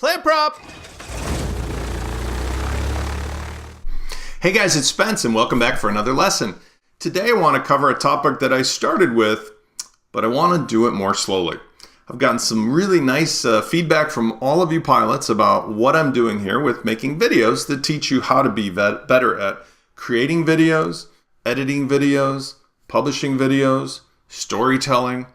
Clamp prop! Hey guys, it's Spence and welcome back for another lesson. Today I want to cover a topic that I started with, but I want to do it more slowly. I've gotten some really nice feedback from all of you pilots about what I'm doing here with making videos that teach you how to be better at creating videos, editing videos, publishing videos, storytelling,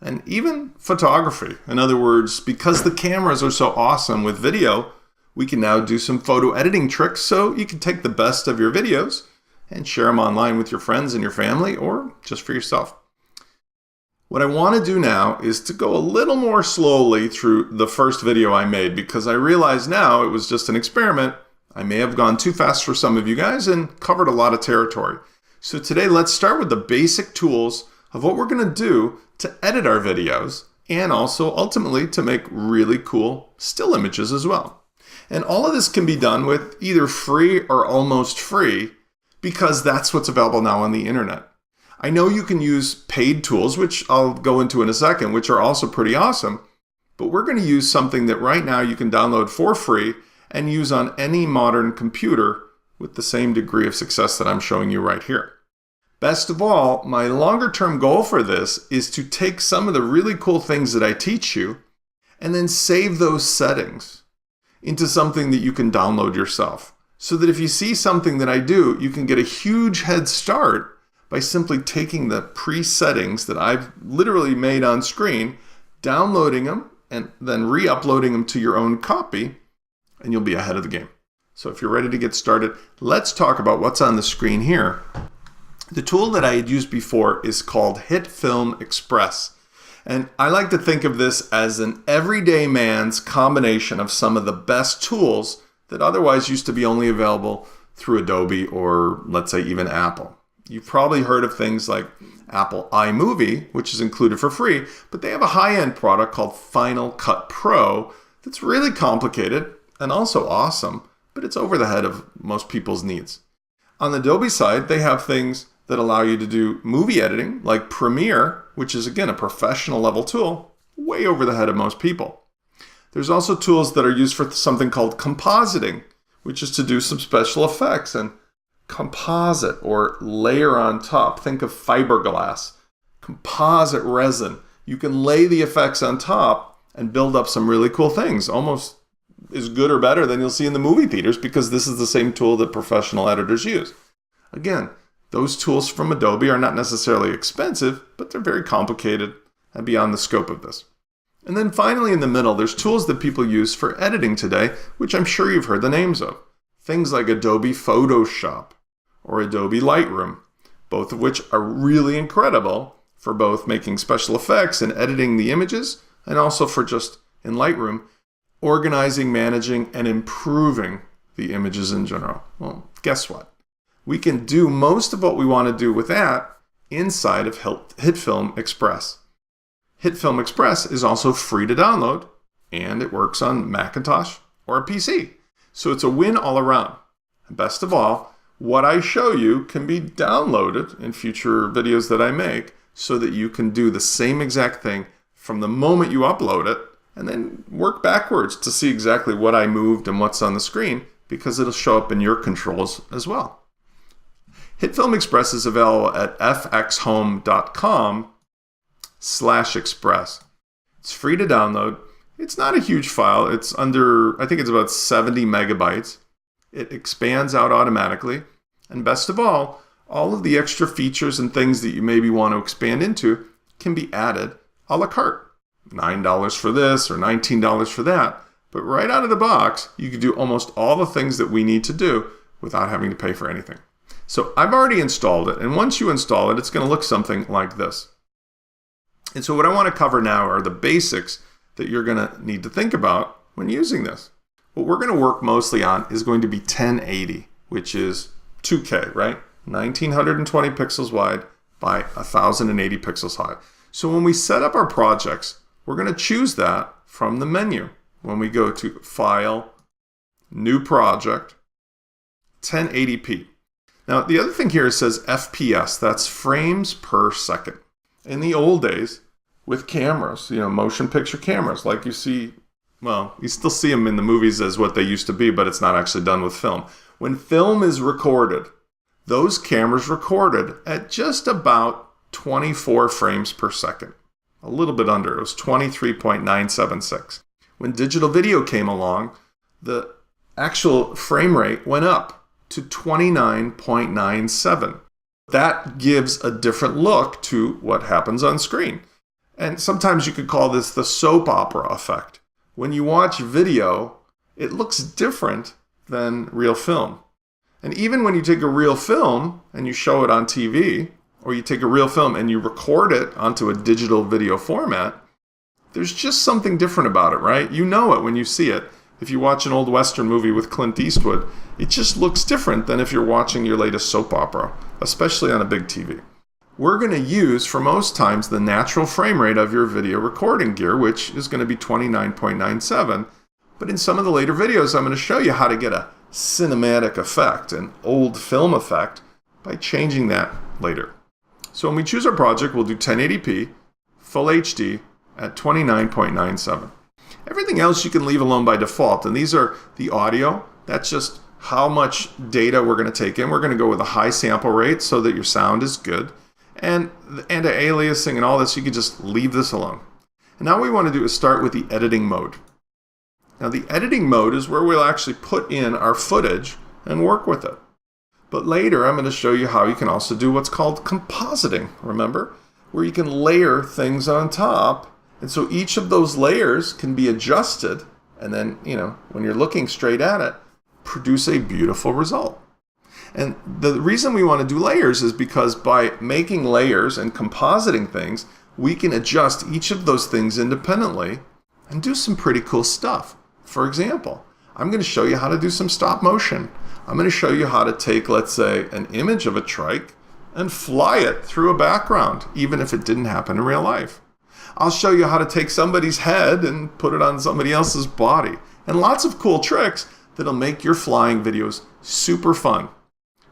and even photography. In other words, because the cameras are so awesome with video, we can now do some photo editing tricks so you can take the best of your videos and share them online with your friends and your family or just for yourself. What I want to do now is to go a little more slowly through the first video I made because I realize now it was just an experiment. I may have gone too fast for some of you guys and covered a lot of territory. So today let's start with the basic tools of what we're going to do to edit our videos and also ultimately to make really cool still images as well. And all of this can be done with either free or almost free because that's what's available now on the internet. I know you can use paid tools, which I'll go into in a second, which are also pretty awesome, but we're going to use something that right now you can download for free and use on any modern computer with the same degree of success that I'm showing you right here. Best of all, my longer term goal for this is to take some of the really cool things that I teach you and then save those settings into something that you can download yourself. So that if you see something that I do, you can get a huge head start by simply taking the pre-settings that I've literally made on screen, downloading them, and then re-uploading them to your own copy, and you'll be ahead of the game. So if you're ready to get started, let's talk about what's on the screen here. The tool that I had used before is called HitFilm Express. And I like to think of this as an everyday man's combination of some of the best tools that otherwise used to be only available through Adobe or let's say even Apple. You've probably heard of things like Apple iMovie, which is included for free, but they have a high-end product called Final Cut Pro that's really complicated and also awesome, but it's over the head of most people's needs. On the Adobe side, they have things that allow you to do movie editing like Premiere, which is again a professional level tool, way over the head of most people. There's also tools that are used for something called compositing, which is to do some special effects and composite or layer on top. Think of fiberglass, composite resin. You can lay the effects on top and build up some really cool things, almost as good or better than you'll see in the movie theaters because this is the same tool that professional editors use. Again, those tools from Adobe are not necessarily expensive, but they're very complicated and beyond the scope of this. And then finally in the middle, there's tools that people use for editing today, which I'm sure you've heard the names of. Things like Adobe Photoshop or Adobe Lightroom, both of which are really incredible for both making special effects and editing the images, and also for just in Lightroom, organizing, managing, and improving the images in general. Well, guess what? We can do most of what we want to do with that inside of HitFilm Express. HitFilm Express is also free to download, and it works on Macintosh or a PC. So it's a win all around. And best of all, what I show you can be downloaded in future videos that I make so that you can do the same exact thing from the moment you upload it and then work backwards to see exactly what I moved and what's on the screen because it'll show up in your controls as well. HitFilm Express is available at fxhome.com/express. It's free to download. It's not a huge file. It's under, I think it's about 70 megabytes. It expands out automatically. And best of all of the extra features and things that you maybe want to expand into can be added a la carte. $9 for this or $19 for that. But right out of the box, you can do almost all the things that we need to do without having to pay for anything. So I've already installed it, and once you install it, it's going to look something like this. And so what I want to cover now are the basics that you're going to need to think about when using this. What we're going to work mostly on is going to be 1080, which is 2K, right? 1920 pixels wide by 1080 pixels high. So when we set up our projects, we're going to choose that from the menu. When we go to File, New Project, 1080p. Now, the other thing here says FPS, that's frames per second. In the old days, with cameras, motion picture cameras, like you see Well, you still see them in the movies as what they used to be, but it's not actually done with film. When film is recorded, those cameras recorded at just about 24 frames per second. A little bit under. It was 23.976. When digital video came along, the actual frame rate went up to 29.97. That gives a different look to what happens on screen. And sometimes you could call this the soap opera effect. When you watch video, it looks different than real film. And even when you take a real film and you show it on TV, or you take a real film and you record it onto a digital video format, there's just something different about it, right? You know it when you see it. If you watch an old Western movie with Clint Eastwood, it just looks different than if you're watching your latest soap opera, especially on a big TV. We're going to use, for most times, the natural frame rate of your video recording gear, which is going to be 29.97. But in some of the later videos, I'm going to show you how to get a cinematic effect, an old film effect, by changing that later. So when we choose our project, we'll do 1080p, Full HD, at 29.97. Everything else you can leave alone by default, and these are the audio. That's just how much data we're going to take in. We're going to go with a high sample rate so that your sound is good. And the anti-aliasing and all this, you can just leave this alone. And now what we want to do is start with the editing mode. Now the editing mode is where we'll actually put in our footage and work with it. But later I'm going to show you how you can also do what's called compositing, remember? Where you can layer things on top. And so each of those layers can be adjusted and then, when you're looking straight at it, produce a beautiful result. And the reason we want to do layers is because by making layers and compositing things, we can adjust each of those things independently and do some pretty cool stuff. For example, I'm going to show you how to do some stop motion. I'm going to show you how to take, let's say, an image of a trike and fly it through a background, even if it didn't happen in real life. I'll show you how to take somebody's head and put it on somebody else's body. And lots of cool tricks that'll make your flying videos super fun.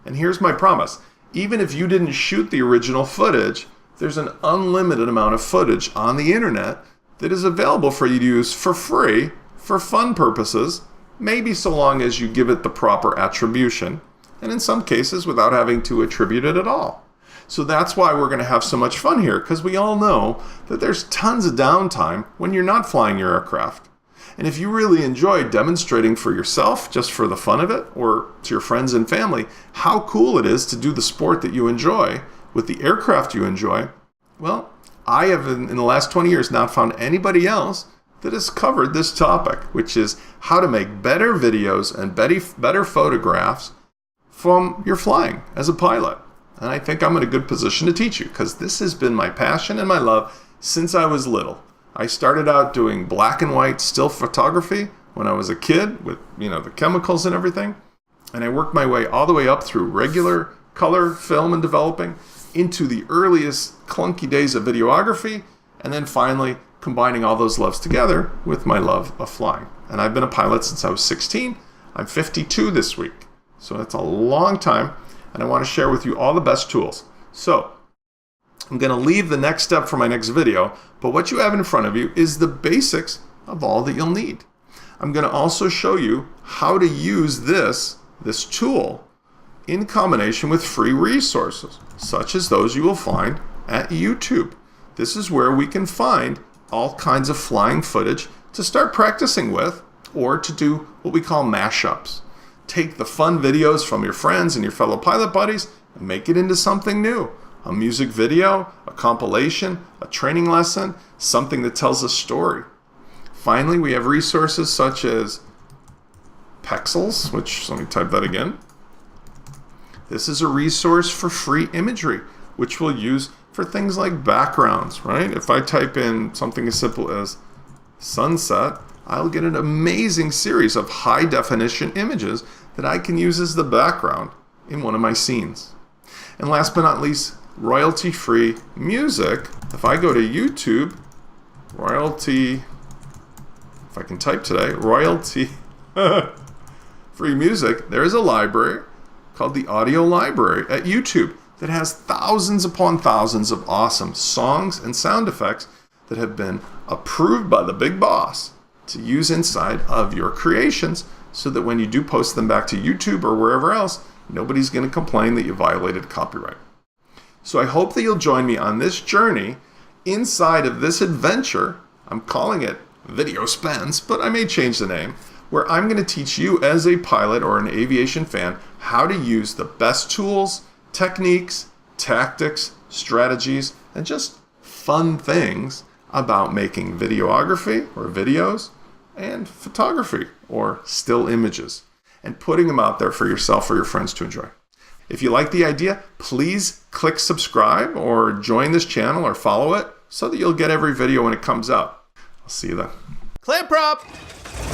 And here's my promise. Even if you didn't shoot the original footage, there's an unlimited amount of footage on the internet that is available for you to use for free for fun purposes, maybe so long as you give it the proper attribution, and in some cases without having to attribute it at all. So that's why we're going to have so much fun here, because we all know that there's tons of downtime when you're not flying your aircraft. And if you really enjoy demonstrating for yourself, just for the fun of it, or to your friends and family, how cool it is to do the sport that you enjoy with the aircraft you enjoy, well, I have in the last 20 years not found anybody else that has covered this topic, which is how to make better videos and better photographs from your flying as a pilot. And I think I'm in a good position to teach you, because this has been my passion and my love since I was little. I started out doing black and white still photography when I was a kid with, the chemicals and everything. And I worked my way all the way up through regular color film and developing into the earliest clunky days of videography, and then finally combining all those loves together with my love of flying. And I've been a pilot since I was 16. I'm 52 this week. So that's a long time, and I want to share with you all the best tools. So I'm going to leave the next step for my next video, but what you have in front of you is the basics of all that you'll need. I'm going to also show you how to use this tool in combination with free resources, such as those you will find at YouTube. This is where we can find all kinds of flying footage to start practicing with, or to do what we call mashups. Take the fun videos from your friends and your fellow pilot buddies and make it into something new. A music video, a compilation, a training lesson, something that tells a story. Finally, we have resources such as Pexels, which, let me type that again. This is a resource for free imagery, which we'll use for things like backgrounds, right? If I type in something as simple as sunset, I'll get an amazing series of high definition images that I can use as the background in one of my scenes. And last but not least, royalty-free music. If I go to YouTube, if I can type today, royalty-free music, there's a library called the Audio Library at YouTube that has thousands upon thousands of awesome songs and sound effects that have been approved by the big boss to use inside of your creations so that when you do post them back to YouTube or wherever else, nobody's going to complain that you violated copyright. So I hope that you'll join me on this journey inside of this adventure. I'm calling it Video Spence, but I may change the name, where I'm going to teach you as a pilot or an aviation fan how to use the best tools, techniques, tactics, strategies, and just fun things about making videography or videos and photography or still images and putting them out there for yourself or your friends to enjoy. If you like the idea, please click subscribe or join this channel or follow it so that you'll get every video when it comes out. I'll see you then. Clamp prop!